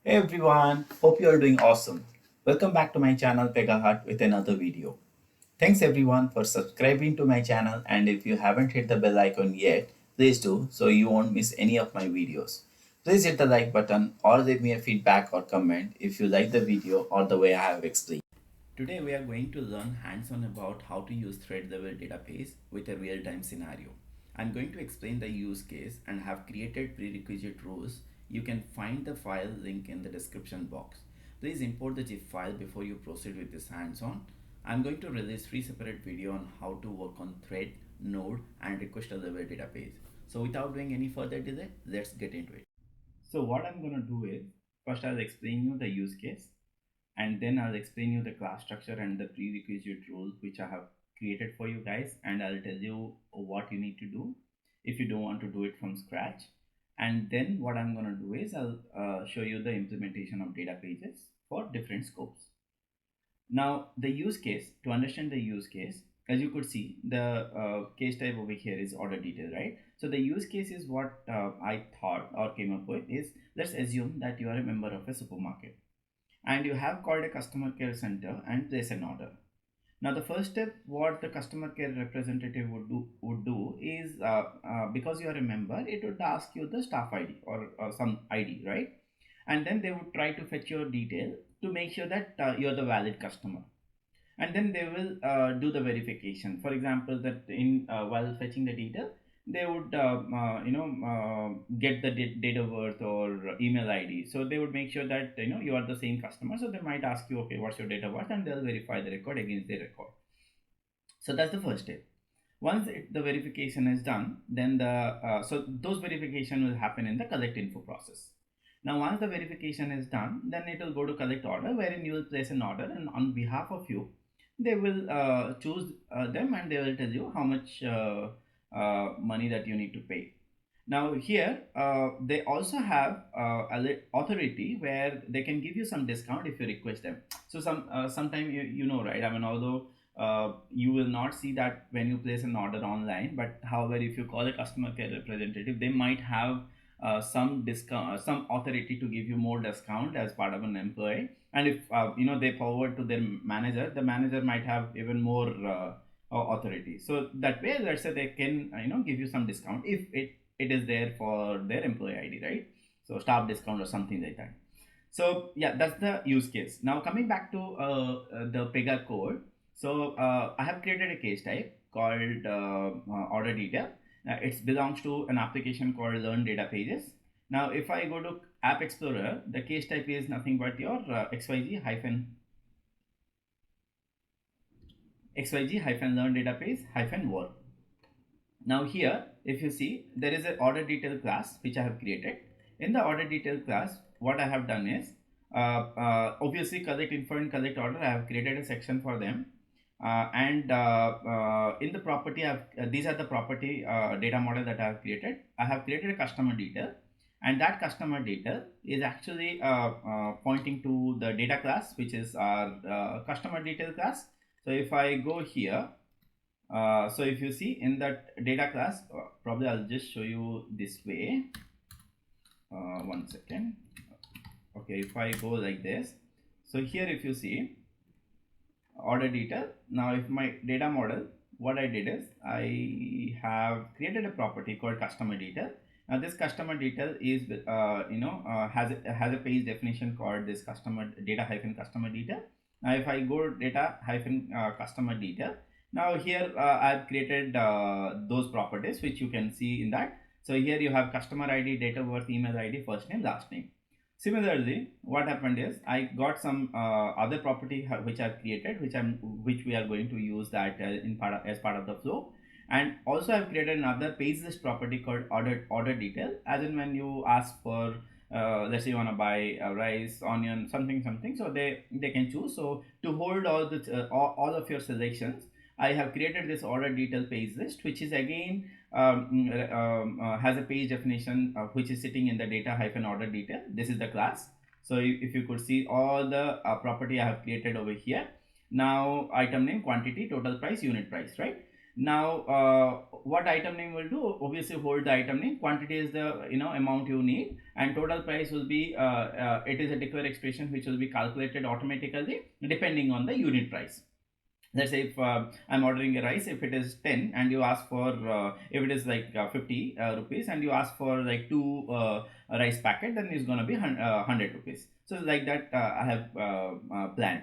Hey everyone, hope you are doing awesome. Welcome back to my channel Pegaheart with another video. Thanks everyone for subscribing to my channel, and if you haven't hit the bell icon yet, please do so you won't miss any of my videos. Please hit the like button or leave me a feedback or comment if you like the video or the way I have explained. Today we are going to learn hands-on about how to use thread level database with a real-time scenario. I'm going to explain the use case and have created prerequisite rules. You can find the file link in the description box. Please import the zip file before you proceed with this hands-on. I'm going to release 3 separate videos on how to work on thread, node and request level database. So without doing any further delay, let's get into it. So what I'm going to do is, first I'll explain you the use case, and then I'll explain you the class structure and the prerequisite rules which I have created for you guys, and I'll tell you what you need to do if you don't want to do it from scratch. And then what I'm going to do is I'll show you the implementation of data pages for different scopes. Now the use case, to understand the use case, as you could see, the case type over here is order detail, right? So the use case is what I thought or came up with is, let's assume that you are a member of a supermarket and you have called a customer care center and place an order. Now the first step what the customer care representative would do is, because you are a member, it would ask you the staff ID or some ID, right? And then they would try to fetch your detail to make sure that you're the valid customer, and then they will do the verification. For example, that in while fetching the data, they would get the date of birth or email ID. So they would make sure that you are the same customer. So they might ask you, okay, what's your date of birth, and they'll verify the record against the record. So that's the first step. Once the verification is done, then the so those verification will happen in the collect info process. Now once the verification is done, then it will go to collect order, wherein you will place an order, and on behalf of you they will choose them, and they will tell you how much money that you need to pay. Now here they also have authority where they can give you some discount if you request them. So sometime you know, right? I mean, although you will not see that when you place an order online, but however, if you call a customer care representative, they might have some discount, some authority to give you more discount as part of an employee. And if they forward to their manager, the manager might have even more authority. So that way, let's say they can give you some discount if it is there for their employee ID, right? So staff discount or something like that. So yeah, that's the use case. Now coming back to the Pega code. So I have created a case type called order detail. It belongs to an application called LearnDPages. Now if I go to App Explorer, the case type is nothing but your xyz hyphen learn database hyphen work. Now here, if you see, there is an order detail class which I have created. In the order detail class, what I have done is, obviously collect info and collect order, I have created a section for them. And in the property, these are the property data model that I have created. I have created a customer detail, and that customer detail is actually pointing to the data class, which is our customer detail class. So if I go here, so if you see in that data class, probably I'll just show you this way. One second. Okay, if I go like this, so here if you see order detail, now if my data model, what I did is I have created a property called customer detail. Now this customer detail is has a page definition called this customer data hyphen customer detail. Now if I go data hyphen customer detail, now here I've created those properties which you can see in that. So here you have customer ID, date of birth, email ID, first name, last name. Similarly, what happened is I got some other property which I've created, which we are going to use that as part of the flow. And also I've created another page list property called order detail, as in when you ask for let's say you want to buy rice, onion, something, so they can choose. So to hold all of your selections, I have created this order detail page list, which is again has a page definition which is sitting in the data hyphen order detail. This is the class. So if you could see all the property I have created over here. Now item name, quantity, total price, unit price, right? Now, what item name will do? Obviously, hold the item name. Quantity is the amount you need, and total price will be it is a declare expression which will be calculated automatically depending on the unit price. Let's say if I'm ordering a rice, if it is 10 and you ask for if it is like 50 rupees and you ask for like two rice packet, then it's going to be 100 rupees. So like that I have planned.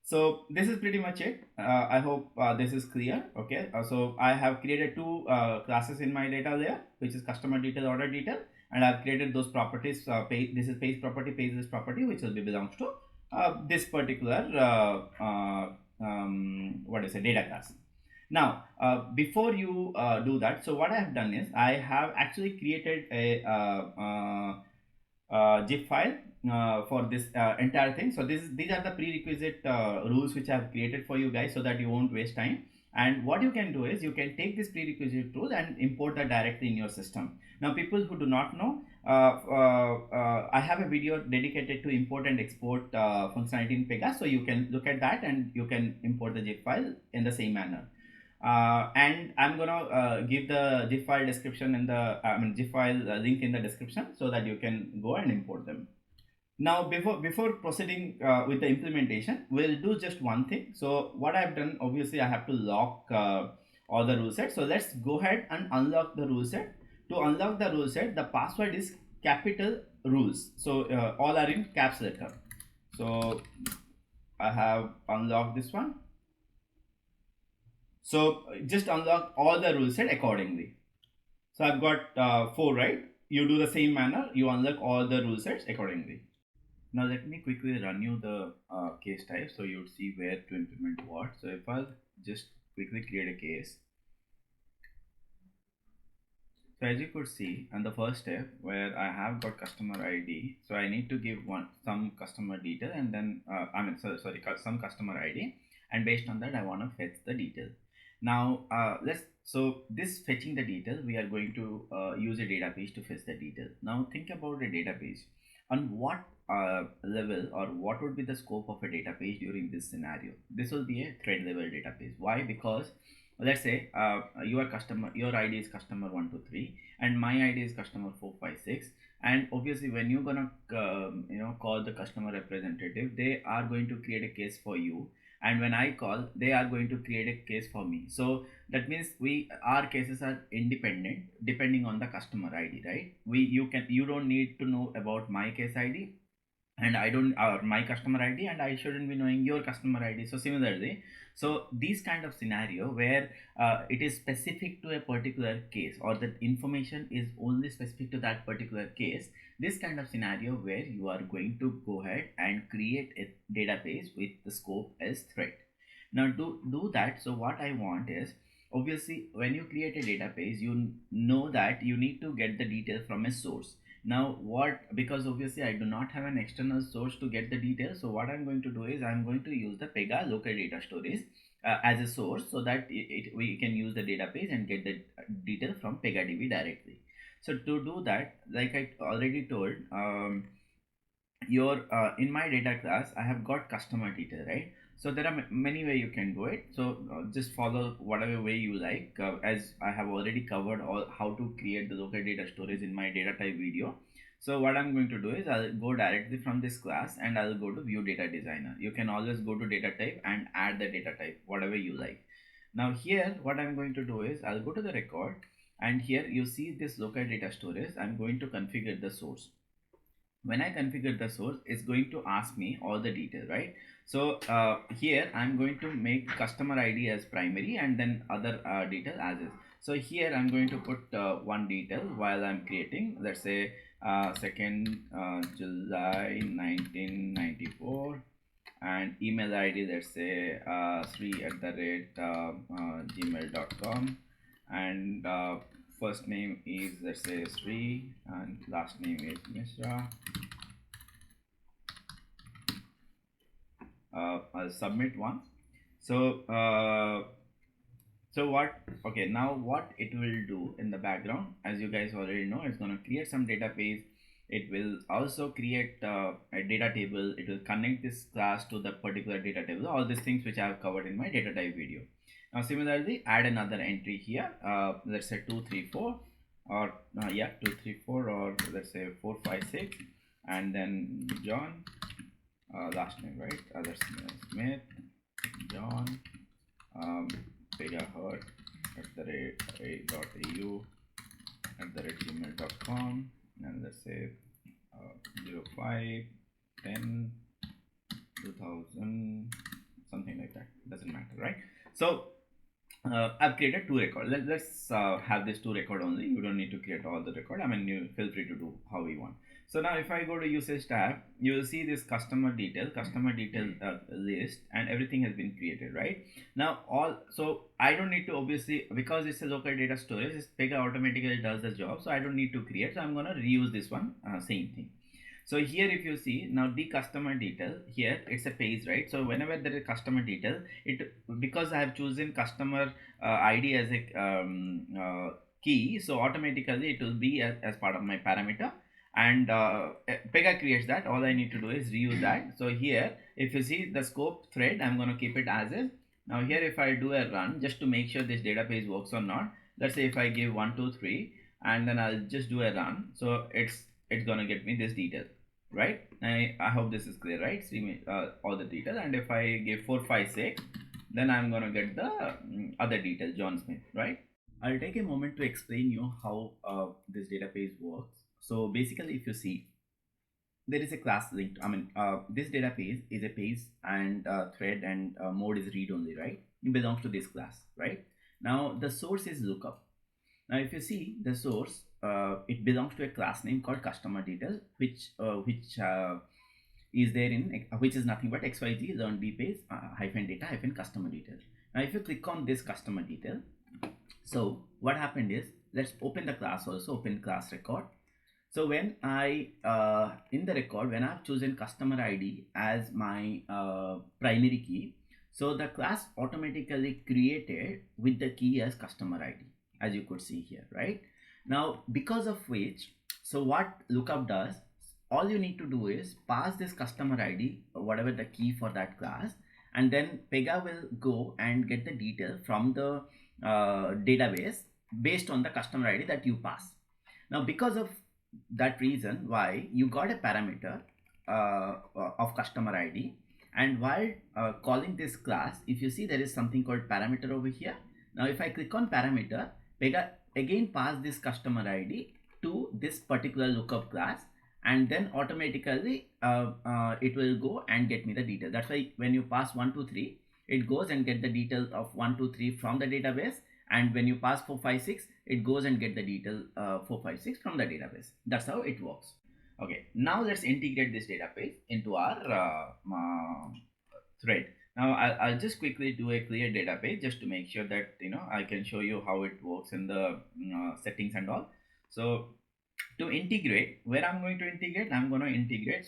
So this is pretty much it. I hope this is clear. Okay, so I have created two classes in my data layer, which is customer detail, order detail, and I've created those properties. This is page property, page list property, which will be belongs to this particular what is a data class. Now, before you do that, so what I have done is I have actually created a zip file for this entire thing. So these are the prerequisite rules which I have created for you guys so that you won't waste time. And what you can do is you can take this prerequisite rules and import that directly in your system. Now, people who do not know, I have a video dedicated to import and export functionality in Pega. So you can look at that and you can import the zip file in the same manner. And I'm gonna give the zip file description in the zip file link in the description so that you can go and import them. Now, before proceeding with the implementation, we'll do just one thing. So what I've done, obviously, I have to lock all the rule sets. So let's go ahead and unlock the rule set. To unlock the rule set, the password is capital rules. So all are in caps letter. So I have unlocked this one. So just unlock all the rule set accordingly. So I've got 4, right? You do the same manner. You unlock all the rule sets accordingly. Now let me quickly run you the case type so you would see where to implement what. So if I'll just quickly create a case. So as you could see on the first step where I have got customer ID, so I need to give some customer detail and then some customer ID, and based on that I want to fetch the detail. Now so this fetching the detail, we are going to use a database to fetch the detail. Now think about a database. On what level or what would be the scope of a database during this scenario? This will be a thread level database. Why? Because let's say your ID is customer 123 and my ID is customer 456, and obviously when you're gonna call the customer representative, they are going to create a case for you, and when I call, they are going to create a case for me. So that means our cases are independent depending on the customer ID, right? You don't need to know about my case ID, and I don't my customer ID, and I shouldn't be knowing your customer ID. So similarly, so these kind of scenario where it is specific to a particular case or the information is only specific to that particular case, this kind of scenario where you are going to go ahead and create a database with the scope as thread. Now to do that, so what I want is, obviously when you create a database, you know that you need to get the detail from a source. Now because obviously I do not have an external source to get the details, so what I'm going to do is I'm going to use the Pega local data storage as a source so that we can use the database and get the detail from PegaDB directly. So to do that, like I already told, your in my data class I have got customer detail, right? So there are many way you can do it. So just follow whatever way you like, as I have already covered all how to create the local data storage in my data type video. So what I'm going to do is I'll go directly from this class and I'll go to view data designer. You can always go to data type and add the data type whatever you like. Now here what I'm going to do is I'll go to the record, and here you see this local data storage. I'm going to configure the source. When I configure the source, it's going to ask me all the details, right? So here I'm going to make customer ID as primary and then other detail as is. So here I'm going to put one detail while I'm creating, let's say 2nd July 1994, and email ID, let's say sri@gmail.com, and first name is, let's say, Sri, and last name is Mishra. I'll submit one. So now what it will do in the background, as you guys already know, it's going to create some database. It will also create a data table. It will connect this class to the particular data table, all these things which I have covered in my data type video. Now similarly, add another entry here. Let's say 234, or yeah, 234, or let's say 456, and then John, last name, right? That's Smith, John, Pegaheart @a.au @gmail.com, and let's say 05 10 2000, something like that, doesn't matter, right? So I've created two records. Let's have this two record only. You don't need to create all the record. I mean, you feel free to do how you want. So now if I go to usage tab, you will see this customer detail list, and everything has been created, right? Now so I don't need to, obviously, because it's a local data storage, this Pega automatically does the job, so I don't need to create. So I'm going to reuse this one, same thing. So here, if you see now the customer detail, here it's a page, right? So whenever there is customer detail, it, because I have chosen customer ID as a key, so automatically it will be as part of my parameter, and Pega creates that. All I need to do is reuse that. So here, if you see the scope thread, I'm going to keep it as is. Now here, if I do a run just to make sure this database works or not, let's say if I give 123 and then I'll just do a run, so it's gonna get me this detail, right? I hope this is clear, right? See me all the detail, and if I give 456, then I'm gonna get the other detail, John Smith, right? I'll take a moment to explain you how this database works. So basically, if you see, there is a class linked. I mean, this database is a page, and thread, and mode is read only, right? It belongs to this class, right? Now the source is lookup. Now, if you see the source, it belongs to a class name called customer detail, which is there in, which is nothing but XYZ LearnDPages hyphen data hyphen customer detail. Now, if you click on this customer detail, so what happened is, let's open the class also, open class record. So when I in the record, when I've chosen customer ID as my primary key, so the class automatically created with the key as customer ID, as you could see here, right? Now, because of which, so what lookup does, all you need to do is pass this customer ID, whatever the key for that class, and then Pega will go and get the detail from the database based on the customer ID that you pass. Now, because of that reason why you got a parameter of customer ID, and while calling this class, if you see, there is something called parameter over here. Now if I click on parameter, Pega again pass this customer ID to this particular lookup class, and then automatically it will go and get me the detail. That's why when you pass 123, it goes and get the details of 123 from the database, and when you pass 456, it goes and get the detail 456 from the database. That's how it works. Okay, now let's integrate this database into our thread. Now I'll just quickly do a clear database just to make sure that I can show you how it works in the settings and all. So to integrate, where I'm going to integrate, I'm going to integrate,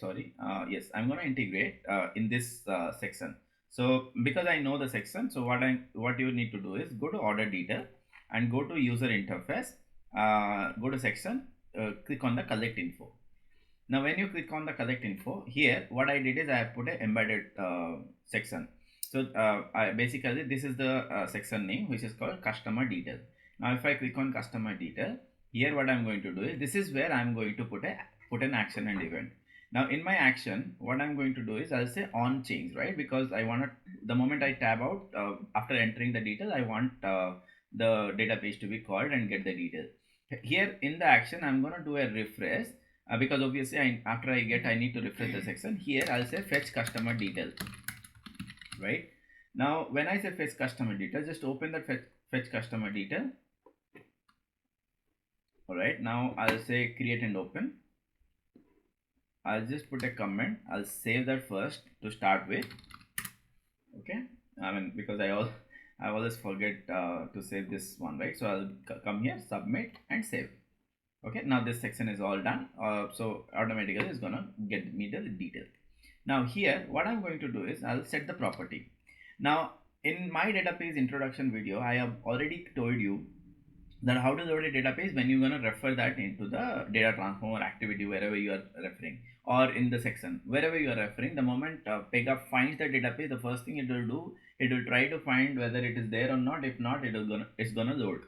yes, I'm going to integrate in this section. So because I know the section, so what you need to do is go to order detail and go to user interface, go to section, click on the collect info. Now when you click on the collect info, here what I did is I have put an embedded section. So basically this is the section name, which is called customer detail. Now if I click on customer detail, here what I'm going to do is, this is where I'm going to put an action and event. Now in my action, what I'm going to do is I'll say on change, right? Because I want to, the moment I tab out after entering the detail, I want the database to be called and get the detail. Here in the action, I'm going to do a refresh because obviously after I need to refresh the section. Here I'll say fetch customer detail, right? Now when I say fetch customer detail, just open that fetch customer detail. All right, now I'll say create and open. I'll just put a comment. I'll save that first to start with. Okay, I mean, because I always forget to save this one, right? So I'll come here, submit and save. Okay, now this section is all done. So automatically it's gonna get me the detail. Now here what I'm going to do is I'll set the property. Now in my database introduction video, I have already told you that how to load a database when you're going to refer that into the data transform or activity, wherever you are referring, or in the section, wherever you are referring. The moment Pega finds the database, the first thing it will do, it will try to find whether it is there or not. If not, it's gonna load.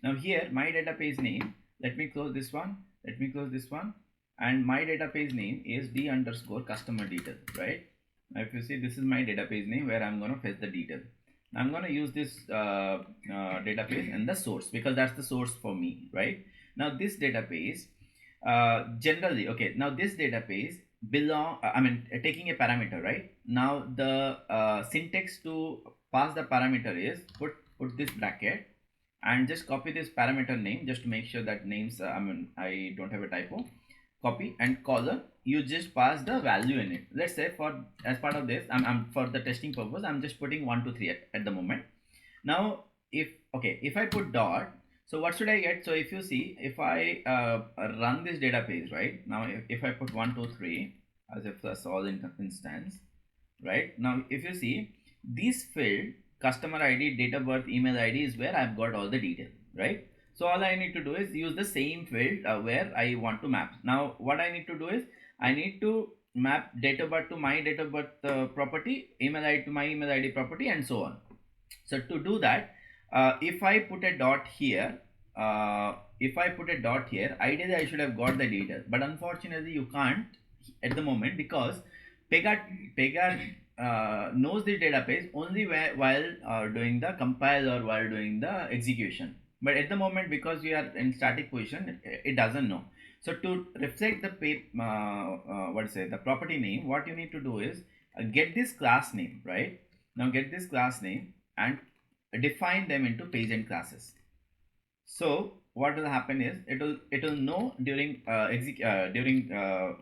Now here, my database name, let me close this one, let me close this one, and my database name is d underscore customer detail, right? Now if you see, this is my database name where I'm gonna fetch the detail. I'm going to use this database and the source, because that's the source for me, right? Now this database generally, okay, now this database taking a parameter, right? Now the syntax to pass the parameter is put this bracket and just copy this parameter name, just to make sure that names I don't have a typo. Copy and colon, you just pass the value in it. Let's say for as part of this, I'm for the testing purpose, I'm just putting 1 2 3 at the moment. Now if I put dot, so what should I get? So if you see, if I run this database, right now, if I put 1 2 3 as if that's all in instance, right? Now if you see, this field, customer ID, date of birth, email ID, is where I've got all the detail, right? So all I need to do is use the same field where I want to map. Now what I need to do is, I need to map date of birth to my date of birth property, email ID to my email ID property, and so on. So to do that, if I put a dot here, ideally I should have got the detail, but unfortunately you can't at the moment, because Pega knows the database only while doing the compile or while doing the execution. But at the moment, because we are in static position, it doesn't know. So to reflect the the property name, what you need to do is get this class name, right? Now get this class name and define them into page and classes. So what will happen is, it will know during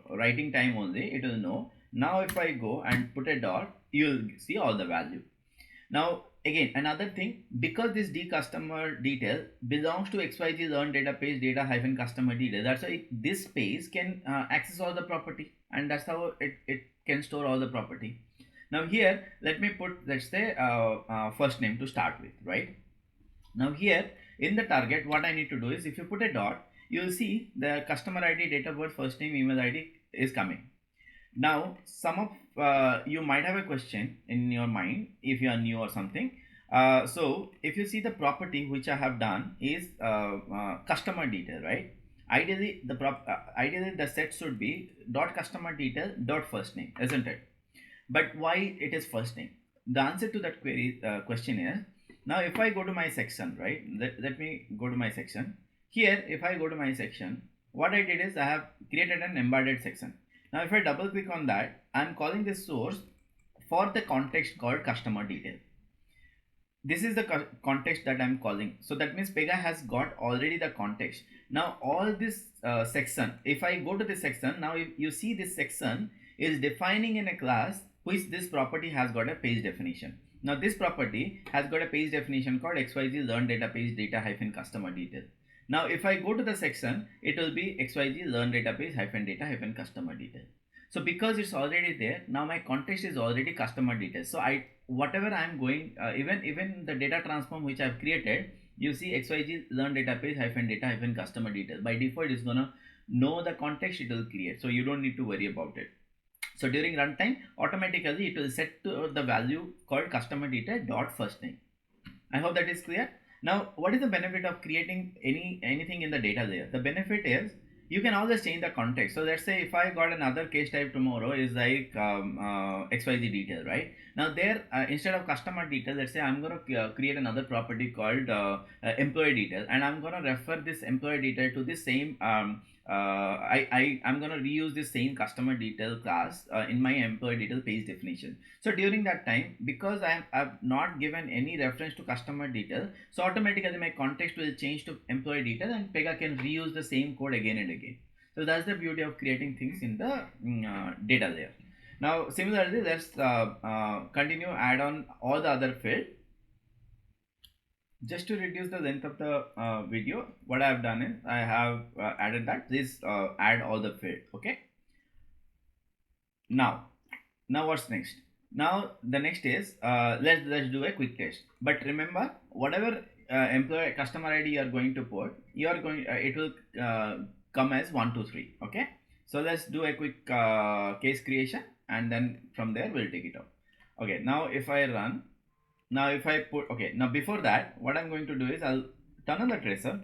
writing time only, it will know. Now if I go and put a dot, you will see all the value. Now again, another thing, because this d customer detail belongs to XYZ learn database data hyphen customer detail, that's why this space can access all the property, and that's how it can store all the property. Now here, let me put, let's say first name to start with, right? Now here in the target, what I need to do is, if you put a dot, you will see the customer ID, date of birth, first name, email ID is coming. Now some of you might have a question in your mind if you are new or something. So if you see, the property which I have done is customer detail, right? Ideally the set should be dot customer detail dot first name, isn't it? But why it is first name? The answer to that query question is, now if I go to my section, right, let me go to my section. Here if I go to my section, what I did is, I have created an embedded section. Now if I double click on that, I'm calling this source for the context called customer detail. This is the context that I'm calling. So that means Pega has got already the context. Now all this section, if I go to this section, now if you see, this section is defining in a class which this property has got a page definition. Now this property has got a page definition called XYZ learn database data hyphen customer detail. Now if I go to the section, it will be XYZ learn database hyphen data hyphen customer detail. So because it's already there, now my context is already customer details. So whatever I'm going, even the data transform which I've created, you see XYZ learn database hyphen data hyphen customer detail. By default, it's gonna know the context it will create. So you don't need to worry about it. So during runtime, automatically it will set to the value called customer detail dot first name. I hope that is clear. Now, what is the benefit of creating anything in the data layer? The benefit is, you can always change the context. So let's say if I got another case type tomorrow is like XYZ detail, right? Now there, instead of customer detail, let's say I'm going to create another property called employee detail, and I'm going to refer this employee detail to the same I'm going to reuse the same customer detail class in my employee detail page definition. So during that time, because I've not given any reference to customer detail, so automatically my context will change to employee detail, and Pega can reuse the same code again and again. So that's the beauty of creating things in the data layer. Now similarly, let's continue add on all the other field. Just to reduce the length of the video, what I have done is, I have added that. Please add all the field. Okay. Now what's next? Now the next is, let's do a quick test. But remember, whatever employee customer ID you are going to put, you are going it will come as 1 2 3. Okay. So let's do a quick case creation, and then from there we'll take it out. Okay, now if I run, now if I put, okay, now before that, what I'm going to do is I'll turn on the tracer,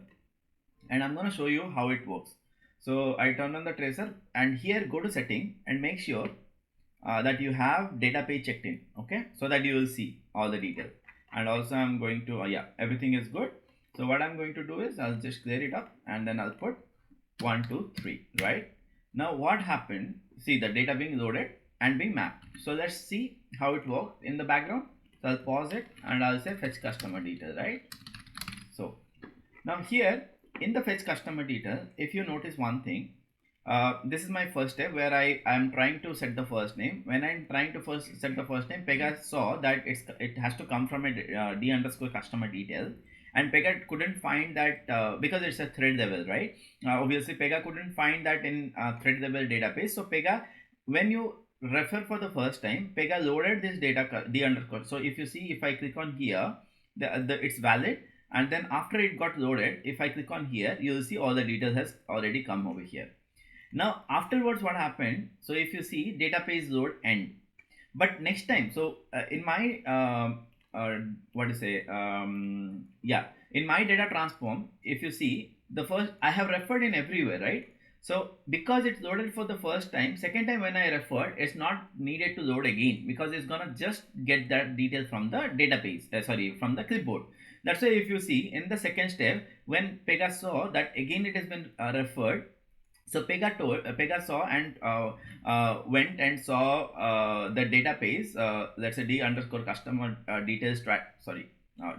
and I'm going to show you how it works. So I turn on the tracer, and here go to setting and make sure that you have data page checked in, okay, so that you will see all the detail. And also I'm going to yeah, everything is good. So what I'm going to do is I'll just clear it up, and then I'll put 1 2 3, right? Now what happened, see the data being loaded and being mapped. So let's see how it works in the background. So I'll pause it, and I'll say fetch customer detail, right? So now here in the fetch customer detail, if you notice one thing, this is my first step where I am trying to set the first name. When I'm trying to first set the first name, Pega saw that it has to come from a d underscore customer detail, and Pega couldn't find that because it's a thread level, right? Obviously, Pega couldn't find that in thread level database. So Pega, when you refer for the first time, Pega loaded this data d underscore. So if you see, if I click on here, it's valid, and then after it got loaded, if I click on here, you will see all the details has already come over here. Now afterwards what happened, so if you see database load end, but next time, so in my what to say, yeah, in my data transform, if you see the first, I have referred in everywhere, right? So because it's loaded for the first time, second time when I referred, it's not needed to load again, because it's gonna just get that detail from the database, sorry, from the clipboard. That's why if you see in the second step, when Pega saw that again it has been referred, so Pega saw and went and saw the database, let's say d underscore customer details track, sorry,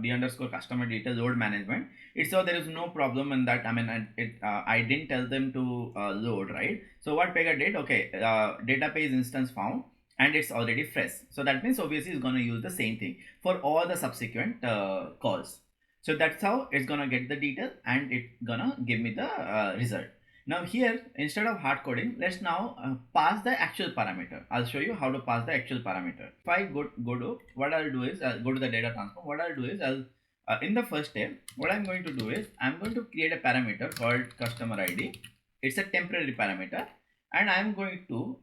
d underscore customer detail load management. It saw there is no problem in that. I mean, I didn't tell them to load, right? So what Pega did, okay, database instance found, and it's already fresh. So that means obviously it's going to use the same thing for all the subsequent calls. So that's how it's gonna get the detail, and it's gonna give me the result. Now here, instead of hard coding, let's now pass the actual parameter. I'll show you how to pass the actual parameter. If I go to, what I'll do is I'll go to the data transform. What I'll do is I'll in the first step, what I'm going to do is I'm going to create a parameter called customer ID. It's a temporary parameter, and I'm going to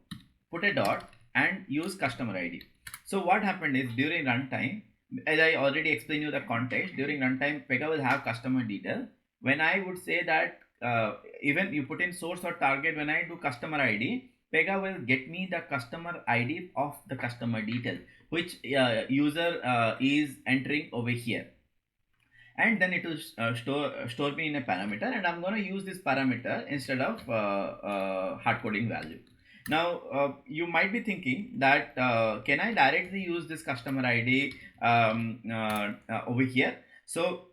put a dot and use customer ID. So what happened is during runtime, as I already explained you the context, during runtime Pega will have customer detail. When I would say that even you put in source or target, when I do customer ID, Pega will get me the customer ID of the customer detail, which user is entering over here, and then it will store me in a parameter, and I'm going to use this parameter instead of hard coding value. Now you might be thinking that can I directly use this customer ID over here? So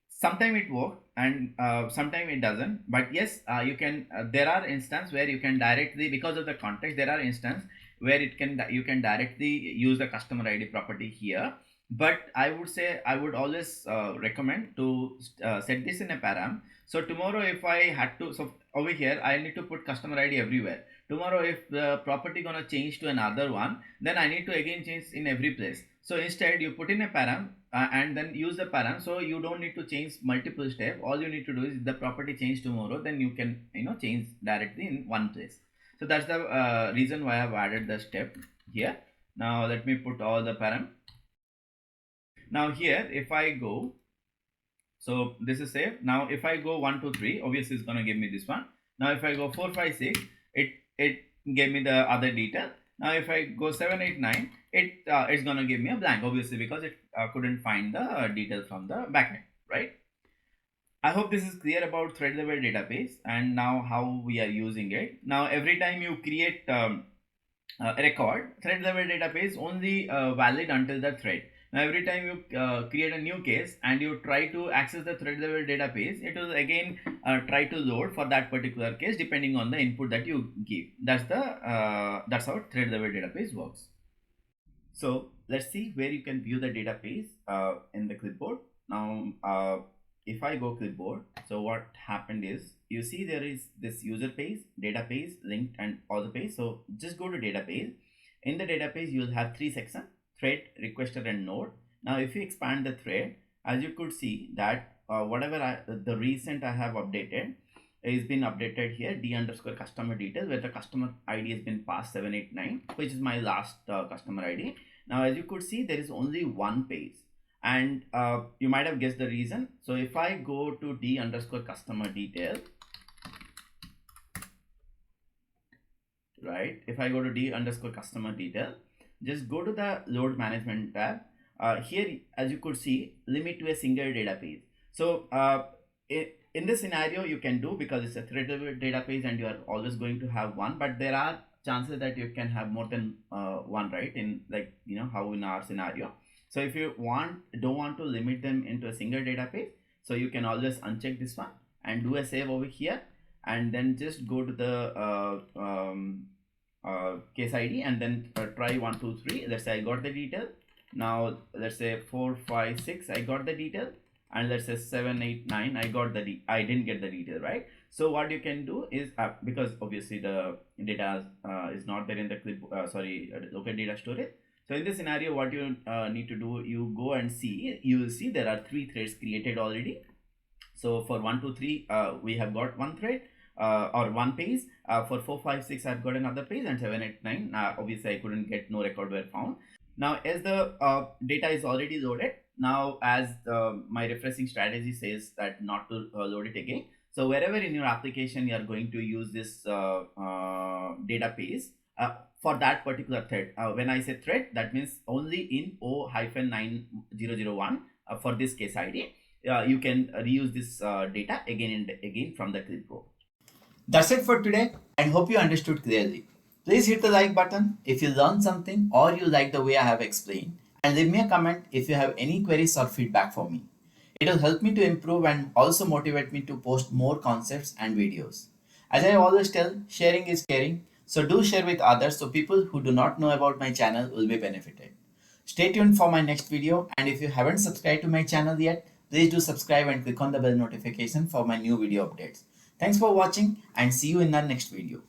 sometime it works, and sometime it doesn't, but yes, you can there are instances where you can directly, because of the context, there are instances where you can directly use the customer ID property here. But I would say, I would always recommend to set this in a param. So tomorrow if I had to, so over here I need to put customer ID everywhere. Tomorrow if the property gonna change to another one, then I need to again change in every place. So instead you put in a param and then use the param, so you don't need to change multiple steps. All you need to do is, the property change tomorrow, then you can change directly in one place. So that's the reason why I have added the step here. Now let me put all the param. Now here if I go, so this is saved. Now if I go 1 2 3, obviously it's going to give me this one. Now if I go 4 5 6, it gave me the other detail. Now if I go 7 8 9, it's going to give me a blank, obviously, because it couldn't find the detail from the backend, right? I hope this is clear about thread level database and now how we are using it. Now every time you create a record, thread level database only valid until the thread. Now every time you create a new case and you try to access the thread level database, it will again try to load for that particular case depending on the input that you give. That's how thread level database works. So let's see where you can view the database in the clipboard. Now if I go clipboard, so what happened is, you see there is this user page, database, linked, and other page. So just go to database. In the database you will have three sections: thread, requester, and node. Now if you expand the thread, as you could see that whatever the recent I have updated, is been updated here, d underscore customer details, where the customer ID has been passed 789, which is my last customer ID. Now, as you could see, there is only one page, and you might have guessed the reason. So if I go to d underscore customer detail, right? If I go to d underscore customer detail, just go to the load management tab. Here, as you could see, limit to a single data page. So in this scenario, you can do, because it's a threadable database and you are always going to have one, but there are chances that you can have more than one, right? In, like, how in our scenario. So if you don't want to limit them into a single database, so you can always uncheck this one and do a save over here, and then just go to the case ID, and then try 1 2 3. Let's say I got the detail. Now let's say 4 5 6, I got the detail, and let's say 7 8 9, I didn't get the detail, right? So what you can do is, because obviously the data is not there in the clip, local data storage. So in this scenario, what you need to do, you go and see, you will see there are 3 threads created already. So for 1 2 3, we have got one thread or one page. For 4 5 6, I've got another page, and 7 8 9, obviously I couldn't get, no record were found. Now, as the data is already loaded, now as my refreshing strategy says that not to load it again. So wherever in your application you are going to use this database, for that particular thread, when I say thread, that means only in O-9001 for this case ID, you can reuse this data again and again from the clipboard. That's it for today, and hope you understood clearly. Please hit the like button if you learned something or you like the way I have explained, and leave me a comment if you have any queries or feedback for me. It will help me to improve and also motivate me to post more concepts and videos. As I always tell, sharing is caring, so do share with others so people who do not know about my channel will be benefited. Stay tuned for my next video, and if you haven't subscribed to my channel yet, please do subscribe and click on the bell notification for my new video updates. Thanks for watching, and see you in the next video.